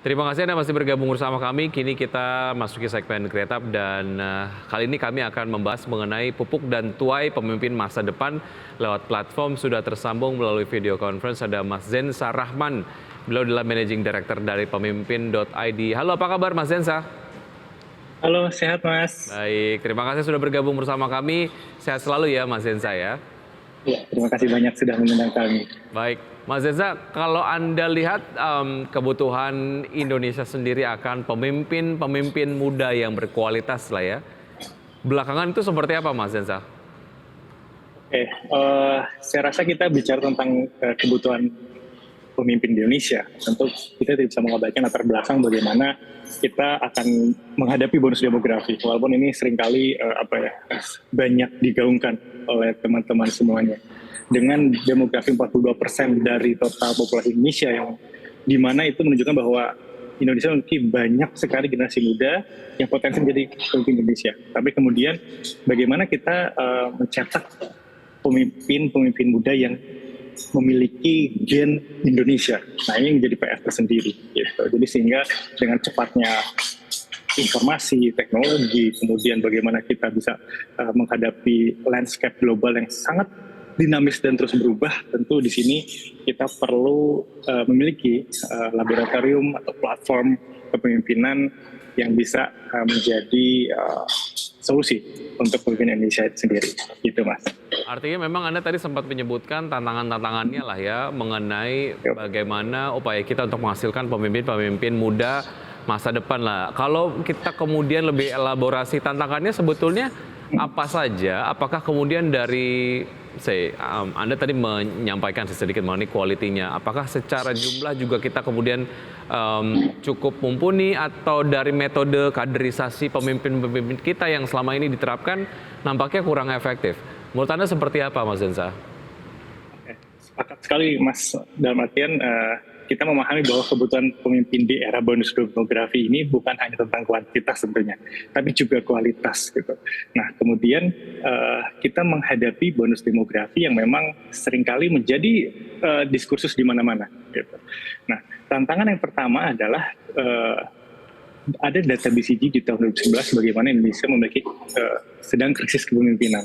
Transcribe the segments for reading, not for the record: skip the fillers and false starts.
Terima kasih Anda masih bergabung bersama kami. Kini kita masuki segmen Kreatif dan kali ini kami akan membahas mengenai pupuk dan tuai pemimpin masa depan lewat platform sudah tersambung melalui video conference. Ada Mas Zensa Rahman. Beliau adalah Managing Director dari pemimpin.id. Halo, apa kabar Mas Zensa? Halo, sehat Mas. Baik, terima kasih sudah bergabung bersama kami. Sehat selalu ya Mas Zensa ya. Ya, terima kasih banyak sudah mengundang kami. Baik, Mas Zensa, kalau Anda lihat kebutuhan Indonesia sendiri akan pemimpin muda yang berkualitas lah ya. Belakangan itu seperti apa Mas Zensa? Oke, saya rasa kita bicara tentang kebutuhan pemimpin di Indonesia. Tentu kita tidak bisa mengabaikan latar belakang bagaimana kita akan menghadapi bonus demografi. Walaupun ini seringkali banyak digaungkan oleh teman-teman semuanya. Dengan demografi 42% dari total populasi Indonesia yang dimana itu menunjukkan bahwa Indonesia memiliki banyak sekali generasi muda yang potensi menjadi pemimpin Indonesia. Tapi kemudian bagaimana kita mencetak pemimpin muda yang memiliki gen Indonesia. Nah, ini menjadi PR tersendiri gitu. Jadi sehingga dengan cepatnya informasi, teknologi, kemudian bagaimana kita bisa menghadapi landscape global yang sangat dinamis dan terus berubah, tentu di sini kita perlu memiliki laboratorium atau platform kepemimpinan yang bisa menjadi solusi untuk pemimpin Indonesia itu sendiri, gitu Mas. Artinya memang Anda tadi sempat menyebutkan tantangan-tantangannya lah ya mengenai bagaimana upaya kita untuk menghasilkan pemimpin-pemimpin muda masa depan lah. Kalau kita kemudian lebih elaborasi tantangannya sebetulnya apa saja? Apakah kemudian dari Anda tadi menyampaikan sedikit mengenai kualitinya. Apakah secara jumlah juga kita kemudian cukup mumpuni atau dari metode kaderisasi pemimpin-pemimpin kita yang selama ini diterapkan nampaknya kurang efektif? Menurut Anda seperti apa, Mas Zensa? Sepakat sekali, Mas. Dalam artian kita memahami bahwa kebutuhan pemimpin di era bonus demografi ini bukan hanya tentang kuantitas tentunya, tapi juga kualitas gitu. Nah, kemudian kita menghadapi bonus demografi yang memang seringkali menjadi diskursus di mana-mana gitu. Nah, tantangan yang pertama adalah ada data BCG di tahun 2011 bagaimana Indonesia memiliki sedang krisis kepemimpinan.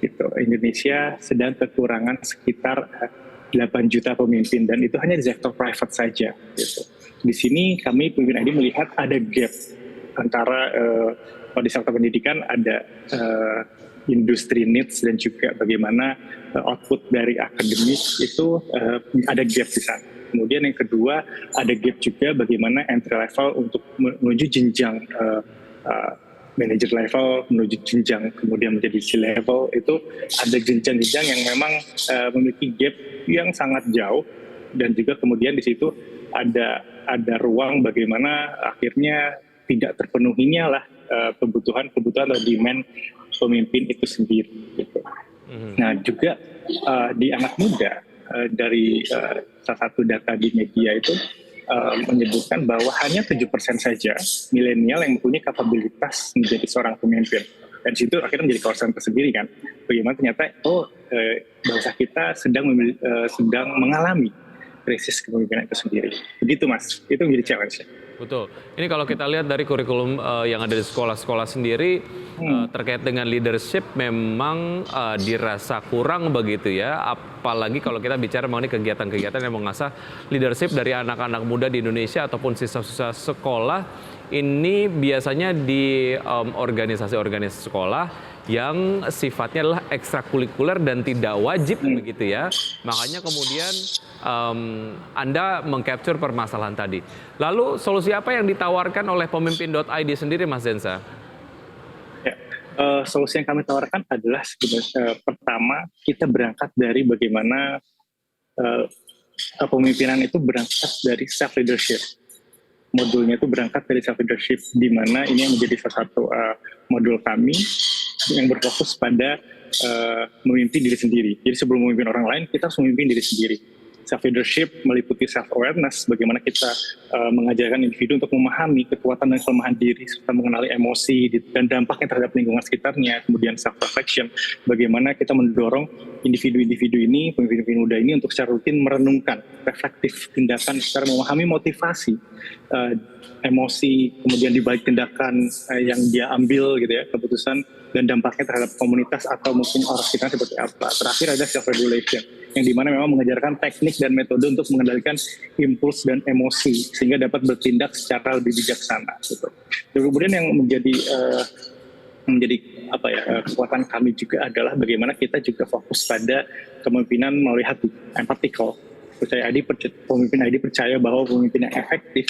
Gitu. Indonesia sedang kekurangan sekitar 8 juta pemimpin dan itu hanya di sektor private saja. Gitu. Di sini kami pemimpin ID melihat ada gap antara kalau di sektor pendidikan ada industri needs dan juga bagaimana output dari akademik itu ada gap di sana. Kemudian yang kedua ada gap juga bagaimana entry level untuk menuju jenjang manager level menuju jenjang kemudian menjadi C-level itu ada jenjang-jenjang yang memang memiliki gap yang sangat jauh dan juga kemudian di situ ada ruang bagaimana akhirnya tidak terpenuhinya lah kebutuhan atau demand pemimpin itu sendiri gitu. Nah juga di anak muda dari salah satu data di media itu menyebutkan bahwa hanya 7% saja milenial yang mempunyai kapabilitas menjadi seorang pemimpin. Dan situ akhirnya menjadi concern tersendiri kan. Bagaimana ternyata bangsa kita sedang mengalami krisis kepemimpinan itu sendiri. Begitu Mas, itu menjadi challenge. Betul. Ini kalau kita lihat dari kurikulum yang ada di sekolah-sekolah sendiri terkait dengan leadership memang dirasa kurang begitu ya. Apalagi kalau kita bicara mengenai kegiatan-kegiatan yang mengasah leadership dari anak-anak muda di Indonesia ataupun siswa-siswa sekolah ini biasanya di organisasi-organisasi sekolah yang sifatnya adalah ekstrakurikuler dan tidak wajib begitu ya. Makanya kemudian Anda mengcapture permasalahan tadi. Lalu solusi apa yang ditawarkan oleh pemimpin.id sendiri Mas Zensa? Ya, solusi yang kami tawarkan adalah sebenarnya pertama kita berangkat dari bagaimana kepemimpinan itu berangkat dari self leadership. Modulnya itu berangkat dari self leadership di mana ini yang menjadi salah satu modul kami yang berfokus pada memimpin diri sendiri. Jadi sebelum memimpin orang lain kita harus memimpin diri sendiri. self leadership meliputi self awareness, bagaimana kita mengajarkan individu untuk memahami kekuatan dan kelemahan diri serta mengenali emosi dan dampaknya terhadap lingkungan sekitarnya. Kemudian self reflection, bagaimana kita mendorong individu-individu ini, pemimpin muda ini untuk secara rutin merenungkan reflektif tindakan secara memahami motivasi, emosi, kemudian dibalik tindakan yang dia ambil gitu ya, keputusan dan dampaknya terhadap komunitas atau mungkin orang sekitar seperti apa. Terakhir ada self regulation, yang dimana memang mengajarkan teknik dan metode untuk mengendalikan impuls dan emosi sehingga dapat bertindak secara lebih bijaksana. Gitu. Dan kemudian yang menjadi kekuatan kami juga adalah bagaimana kita juga fokus pada kepemimpinan melalui hati, empathical. Pemimpin ID percaya bahwa pemimpin yang efektif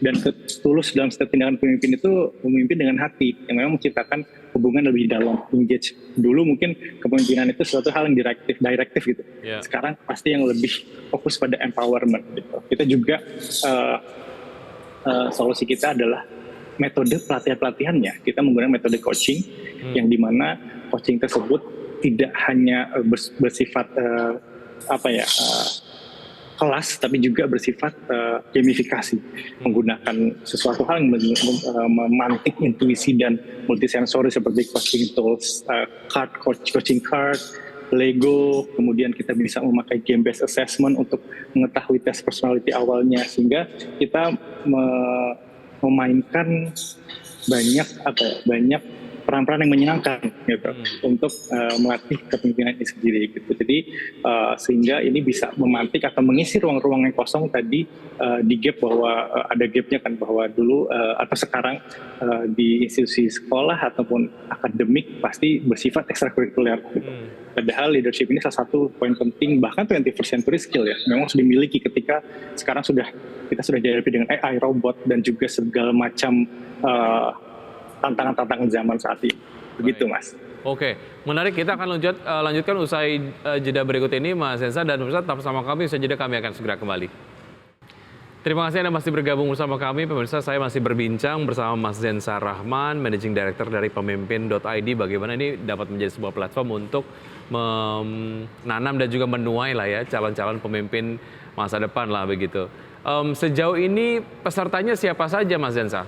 dan tulus dalam setiap tindakan pemimpin itu pemimpin dengan hati yang memang menciptakan hubungan lebih dalam, engage. Dulu mungkin kepemimpinan itu suatu hal yang direktif gitu. Yeah. Sekarang pasti yang lebih fokus pada empowerment gitu. Kita juga solusi kita adalah metode pelatihannya. Kita menggunakan metode coaching yang dimana coaching tersebut tidak hanya bersifat kelas, tapi juga bersifat gamifikasi, menggunakan sesuatu hal yang memantik intuisi dan multisensori seperti coaching tools, coaching card, Lego, kemudian kita bisa memakai game based assessment untuk mengetahui tes personality awalnya, sehingga kita memainkan banyak peran-peran yang menyenangkan gitu untuk melatih kepemimpinan ini sendiri gitu. Jadi sehingga ini bisa memantik atau mengisi ruang-ruang yang kosong tadi di gap, bahwa ada gapnya kan, bahwa dulu atau sekarang di institusi sekolah ataupun akademik pasti bersifat ekstrakurikuler gitu. Padahal leadership ini salah satu poin penting, bahkan 21st century skill ya, memang harus dimiliki ketika sekarang kita sudah dihadapi dengan AI, robot, dan juga segala macam tantangan-tantangan zaman saat ini. Begitu, Mas. Oke, menarik. Kita akan lanjutkan usai jeda berikut ini, Mas Zensa, dan pemirsa tetap bersama kami. Usai jeda kami akan segera kembali. Terima kasih Anda masih bergabung bersama kami. Pemirsa, saya masih berbincang bersama Mas Zensa Rahman, Managing Director dari Pemimpin.id. Bagaimana ini dapat menjadi sebuah platform untuk menanam dan juga menuai lah ya calon-calon pemimpin masa depan lah begitu. Sejauh ini pesertanya siapa saja, Mas Zensa?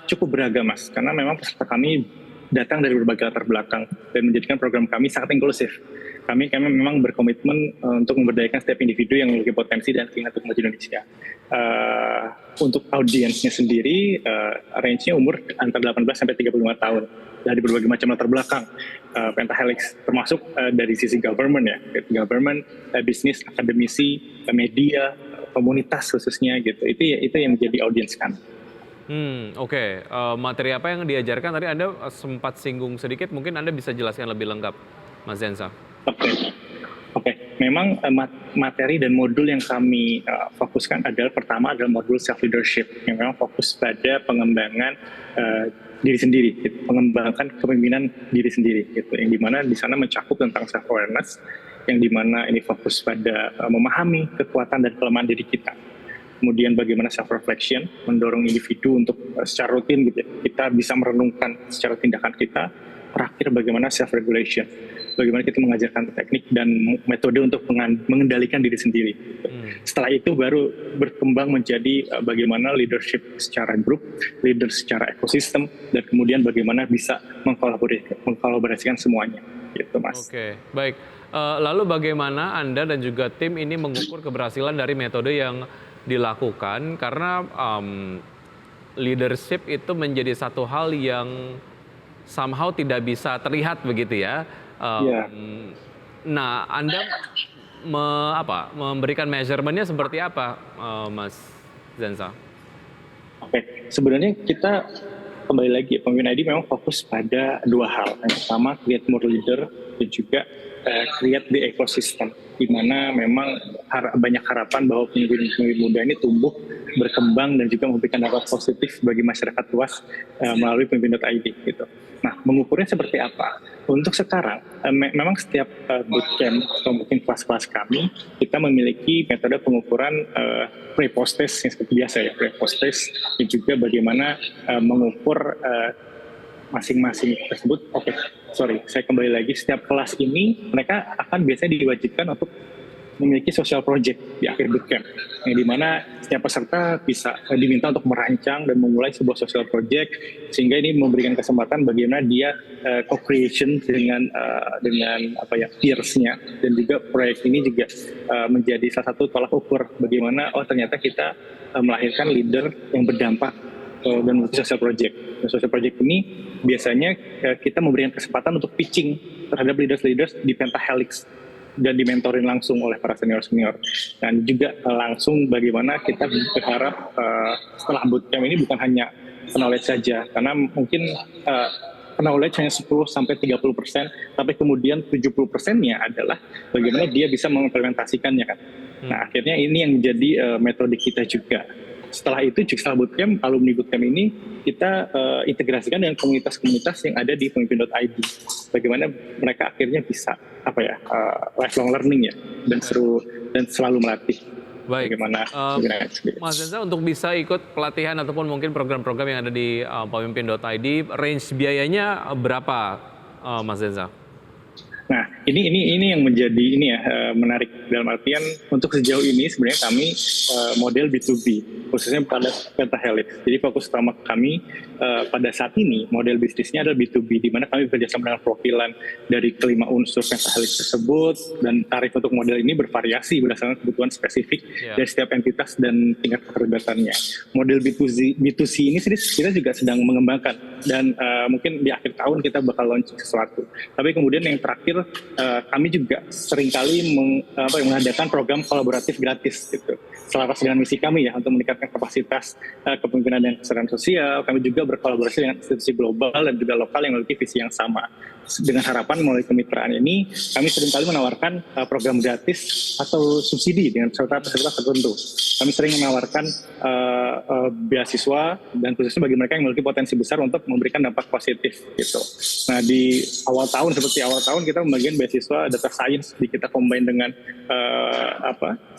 Cukup beragam, Mas, karena memang peserta kami datang dari berbagai latar belakang dan menjadikan program kami sangat inklusif. Kami memang berkomitmen untuk memberdayakan setiap individu yang memiliki potensi dan keinginan untuk maju Indonesia. Untuk audiensnya sendiri, range-nya umur antara 18 sampai 35 tahun dari berbagai macam latar belakang, pentahelix, termasuk dari sisi government ya, government, bisnis, akademisi, media, komunitas khususnya gitu. Itu yang menjadi audiens kami. Oke. Materi apa yang diajarkan tadi Anda sempat singgung sedikit, mungkin Anda bisa jelaskan lebih lengkap, Mas Zensa. Oke. Memang materi dan modul yang kami fokuskan pertama adalah modul self leadership yang memang fokus pada pengembangan diri sendiri, gitu. Mengembangkan kepemimpinan diri sendiri, gitu. Yang dimana di sana mencakup tentang self awareness, yang dimana ini fokus pada memahami kekuatan dan kelemahan diri kita. Kemudian bagaimana self-reflection, mendorong individu untuk secara rutin gitu ya, kita bisa merenungkan secara tindakan kita. Terakhir bagaimana self-regulation, bagaimana kita mengajarkan teknik dan metode untuk mengendalikan diri sendiri. Setelah itu baru berkembang menjadi bagaimana leadership secara grup, leader secara ekosistem, dan kemudian bagaimana bisa mengkolaborasikan semuanya. Gitu, Mas. Oke, baik. Lalu bagaimana Anda dan juga tim ini mengukur keberhasilan dari metode yang dilakukan, karena leadership itu menjadi satu hal yang somehow tidak bisa terlihat begitu ya. Nah, Anda memberikan measurement-nya seperti apa, Mas Zensa? Oke, sebenarnya kita kembali lagi, Pemimpin ID memang fokus pada dua hal. Yang pertama, create more leader, dan juga create the ecosystem, di mana memang banyak harapan bahwa pemimpin muda ini tumbuh, berkembang, dan juga memberikan dampak positif bagi masyarakat luas melalui Pemimpin.id gitu. Nah, mengukurnya seperti apa? Untuk sekarang, memang setiap bootcamp atau mungkin kelas-kelas kami, kita memiliki metode pengukuran pre-post test yang seperti biasa ya, pre-post test, dan juga bagaimana mengukur masing-masing tersebut. Saya kembali lagi, setiap kelas ini mereka akan biasanya diwajibkan untuk memiliki social project di akhir bootcamp, yang dimana setiap peserta bisa diminta untuk merancang dan memulai sebuah social project, sehingga ini memberikan kesempatan bagaimana dia co-creation dengan peers-nya, dan juga proyek ini juga menjadi salah satu tolak ukur bagaimana ternyata kita melahirkan leader yang berdampak dan social project. Dan social project ini biasanya kita memberikan kesempatan untuk pitching terhadap leaders di Pentahelix dan dimentorin langsung oleh para senior-senior. Dan juga langsung bagaimana kita berharap setelah bootcamp ini bukan hanya knowledge saja, karena mungkin knowledge hanya 10-30%, tapi kemudian 70%-nya adalah bagaimana dia bisa mengimplementasikannya kan. Nah, akhirnya ini yang menjadi metode kita juga. Setelah itu, setelah bootcamp, alumni bootcamp ini kita integrasikan dengan komunitas-komunitas yang ada di pemimpin.id. Bagaimana mereka akhirnya bisa lifelong learning ya, dan selalu melatih. Baik, Bagaimana Mas Zenza, untuk bisa ikut pelatihan ataupun mungkin program-program yang ada di pemimpin.id, range biayanya berapa, Mas Zenza? Nah, ini yang menjadi menarik, dalam artian untuk sejauh ini sebenarnya kami model B2B, khususnya pada Pentahelix. Jadi fokus utama kami pada saat ini model bisnisnya adalah B2B, di mana kami bekerjasama dengan profilan dari kelima unsur Pentahelix tersebut, dan tarif untuk model ini bervariasi berdasarkan kebutuhan spesifik dari setiap entitas dan tingkat keterlibatannya. Model B2C ini kita juga sedang mengembangkan, dan mungkin di akhir tahun kita bakal launching sesuatu. Tapi kemudian yang terakhir, kami juga seringkali mengadakan program kolaboratif gratis gitu. Selaras dengan misi kami ya, untuk meningkatkan kapasitas kepemimpinan dan kesadaran sosial, kami juga berkolaborasi dengan institusi global dan juga lokal yang memiliki visi yang sama. Dengan harapan melalui kemitraan ini, kami seringkali menawarkan program gratis atau subsidi dengan peserta-peserta tertentu. Kami sering menawarkan beasiswa, dan khususnya bagi mereka yang memiliki potensi besar untuk memberikan dampak positif gitu. Nah, di awal tahun kita membagikan beasiswa data science, di kita combine dengan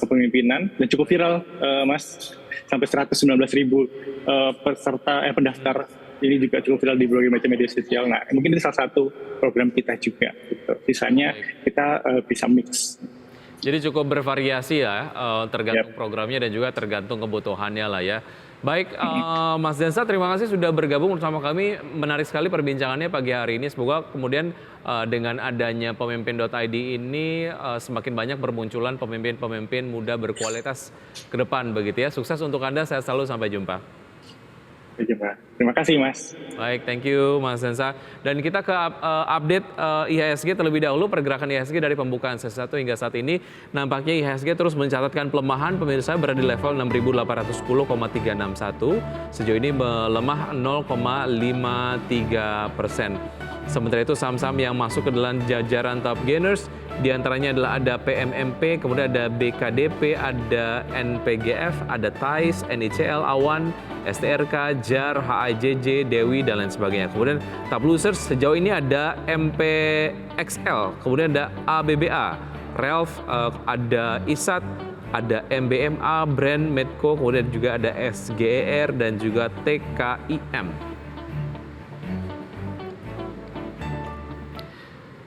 kepemimpinan, dan cukup viral, Mas, sampai 119.000 pendaftar. Ini juga cukup viral di berbagai macam media sosial. Nah, mungkin ini salah satu program kita juga gitu. Sisanya kita bisa mix. Jadi cukup bervariasi ya, tergantung programnya dan juga tergantung kebutuhannya lah ya. Baik, Mas Zenza, terima kasih sudah bergabung bersama kami. Menarik sekali perbincangannya pagi hari ini. Semoga kemudian dengan adanya pemimpin.id ini semakin banyak bermunculan pemimpin-pemimpin muda berkualitas ke depan begitu ya. Sukses untuk Anda, sehat selalu, sampai jumpa. Terima kasih, Mas. Baik, thank you Mas Zenza. Dan kita ke update IHSG terlebih dahulu. Pergerakan IHSG dari pembukaan sesi 1 hingga saat ini, nampaknya IHSG terus mencatatkan pelemahan, pemirsa, berada di level 6.810,361. Sejauh ini melemah 0,53%. Sementara itu saham-saham yang masuk ke dalam jajaran top gainers diantaranya adalah ada PMMP, kemudian ada BKDP, ada NPGF, ada TAIS, NICL, Awan, STRK, JAR, HIJJ, Dewi, dan lain sebagainya. Kemudian top losers sejauh ini ada MPXL, kemudian ada ABBA, Relf, ada ISAT, ada MBMA, Brand, Medco, kemudian juga ada SGER dan juga TKIM.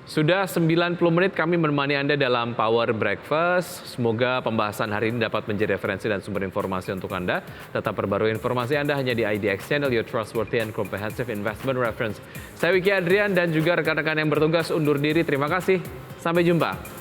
Sudah 90 menit kami menemani Anda dalam Power Breakfast. Semoga pembahasan hari ini dapat menjadi referensi dan sumber informasi untuk Anda. Tetap perbarui informasi Anda hanya di IDX Channel, your trustworthy and comprehensive investment reference. Saya Wiki Adrian dan juga rekan-rekan yang bertugas undur diri. Terima kasih. Sampai jumpa.